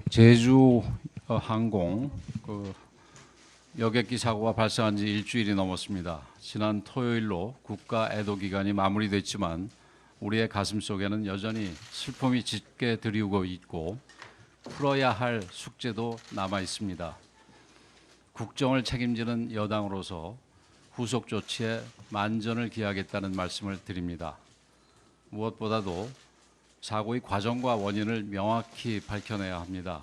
제주 항공 여객기 사고가 발생한 지 일주일이 넘었습니다. 지난 토요일로 국가 애도 기간이 마무리됐지만 우리의 가슴 속에는 여전히 슬픔이 짙게 드리우고 있고 풀어야 할 숙제도 남아 있습니다. 국정을 책임지는 여당으로서 후속 조치에 만전을 기하겠다는 말씀을 드립니다. 무엇보다도 사고의 과정과 원인을 명확히 밝혀내야 합니다.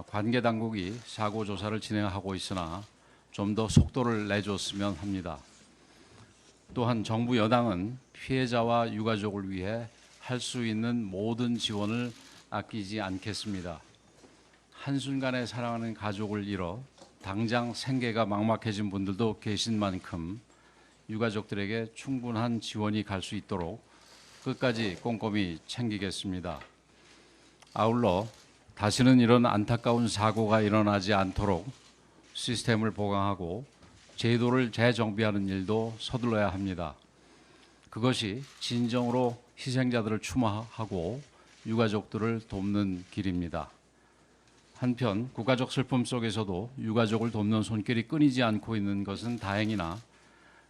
관계 당국이 사고 조사를 진행하고 있으나 좀 더 속도를 내줬으면 합니다. 또한 정부 여당은 피해자와 유가족을 위해 할 수 있는 모든 지원을 아끼지 않겠습니다. 한순간에 사랑하는 가족을 잃어 당장 생계가 막막해진 분들도 계신 만큼 유가족들에게 충분한 지원이 갈 수 있도록 끝까지 꼼꼼히 챙기겠습니다. 아울러 다시는 이런 안타까운 사고가 일어나지 않도록 시스템을 보강하고 제도를 재정비하는 일도 서둘러야 합니다. 그것이 진정으로 희생자들을 추모하고 유가족들을 돕는 길입니다. 한편 국가적 슬픔 속에서도 유가족을 돕는 손길이 끊이지 않고 있는 것은 다행이나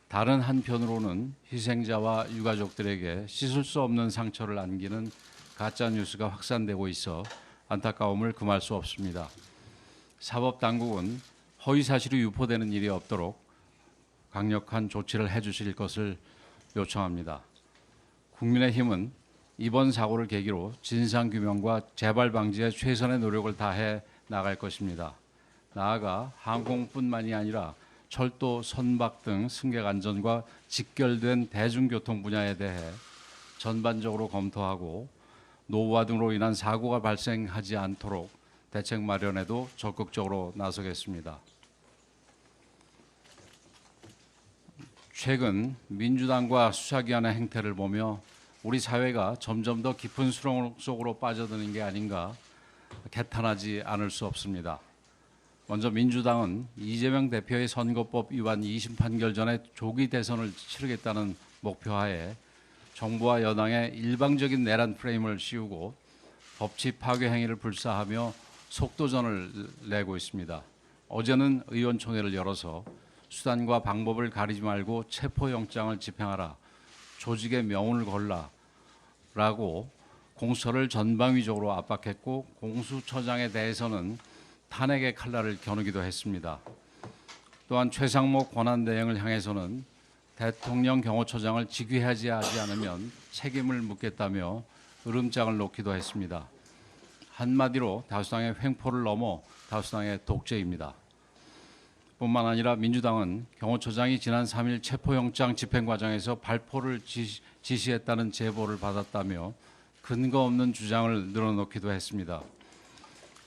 다른 한편으로는 희생자와 유가족들에게 씻을 수 없는 상처를 안기는 가짜 뉴스가 확산되고 있어 안타까움을 금할 수 없습니다. 사법당국은 허위 사실이 유포되는 일이 없도록 강력한 조치를 해주실 것을 요청합니다. 국민의힘은 이번 사고를 계기로 진상규명과 재발 방지에 최선의 노력을 다해 나갈 것입니다. 나아가 항공뿐만이 아니라 철도, 선박 등 승객 안전과 직결된 대중교통 분야에 대해 전반적으로 검토하고 노후화 등으로 인한 사고가 발생하지 않도록 대책 마련에도 적극적으로 나서겠습니다. 최근 민주당과 수사기관의 행태를 보며 우리 사회가 점점 더 깊은 수렁 속으로 빠져드는 게 아닌가 개탄하지 않을 수 없습니다. 먼저 민주당은 이재명 대표의 선거법 위반 2심 판결 전에 조기 대선을 치르겠다는 목표하에 정부와 여당의 일방적인 내란 프레임을 씌우고 법치 파괴 행위를 불사하며 속도전을 내고 있습니다. 어제는 의원총회를 열어서 수단과 방법을 가리지 말고 체포영장을 집행하라, 조직의 명운을 걸라라고 공수처를 전방위적으로 압박했고 공수처장에 대해서는 탄핵의 칼날을 겨누기도 했습니다. 또한 최상목 권한대행을 향해서는 대통령 경호처장을 직위하지 않으면 책임을 묻겠다며 으름장을 놓기도 했습니다. 한마디로 다수당의 횡포를 넘어 다수당의 독재입니다. 뿐만 아니라 민주당은 경호처장이 지난 3일 체포영장 집행 과정에서 발포를 지시했다는 제보를 받았다며 근거 없는 주장을 늘어놓기도 했습니다.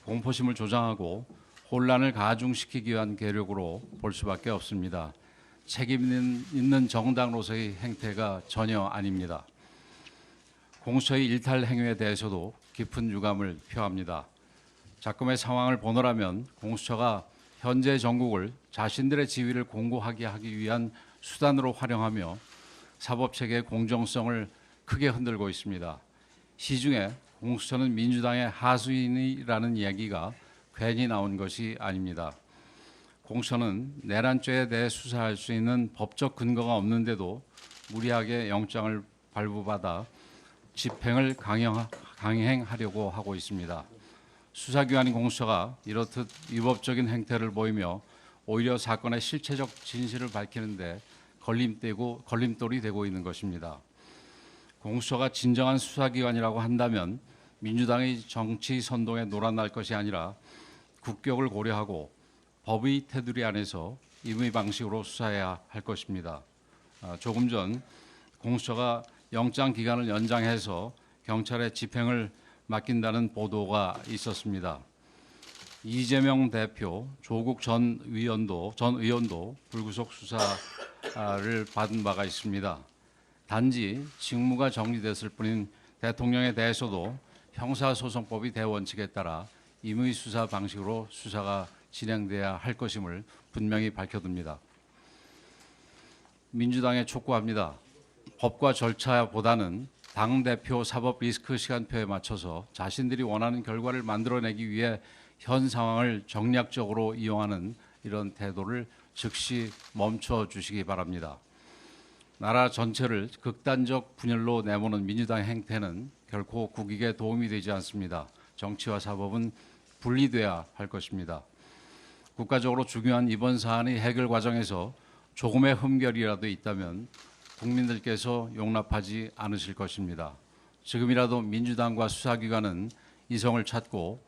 공포심을 조장하고 혼란을 가중시키기 위한 계력으로 볼 수밖에 없습니다. 책임 있는 정당으로서의 행태가 전혀 아닙니다. 공수처의 일탈 행위에 대해서도 깊은 유감을 표합니다. 작금의 상황을 보노라면 공수처가 현재 정국을 자신들의 지위를 공고하게 하기 위한 수단으로 활용하며 사법체계의 공정성을 크게 흔들고 있습니다. 시중에 공수처는 민주당의 하수인이라는 이야기가 괜히 나온 것이 아닙니다. 공수처는 내란죄에 대해 수사할 수 있는 법적 근거가 없는데도 무리하게 영장을 발부받아 집행을 강행하려고 하고 있습니다. 수사기관인 공수처가 이렇듯 위법적인 행태를 보이며 오히려 사건의 실체적 진실을 밝히는데 걸림돌이 되고 있는 것입니다. 공수처가 진정한 수사기관이라고 한다면 민주당의 정치 선동에 놀아날 것이 아니라 국격을 고려하고 법의 테두리 안에서 임의 방식으로 수사해야 할 것입니다. 조금 전 공수처가 영장 기간을 연장해서 경찰에 집행을 맡긴다는 보도가 있었습니다. 이재명 대표, 조국 전 의원도 불구속 수사를 받은 바가 있습니다. 단지 직무가 정리됐을 뿐인 대통령에 대해서도 형사소송법의 대원칙에 따라 임의 수사 방식으로 수사가 진행돼야 할 것임을 분명히 밝혀둡니다. 민주당에 촉구합니다. 법과 절차보다는 당대표 사법 리스크 시간표에 맞춰서 자신들이 원하는 결과를 만들어내기 위해 현 상황을 정략적으로 이용하는 이런 태도를 즉시 멈춰 주시기 바랍니다. 나라 전체를 극단적 분열로 내모는 민주당의 행태는 결코 국익에 도움이 되지 않습니다. 정치와 사법은 분리돼야 할 것입니다. 국가적으로 중요한 이번 사안의 해결 과정에서 조금의 흠결이라도 있다면 국민들께서 용납하지 않으실 것입니다. 지금이라도 민주당과 수사기관은 이성을 찾고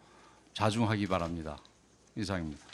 자중하기 바랍니다. 이상입니다.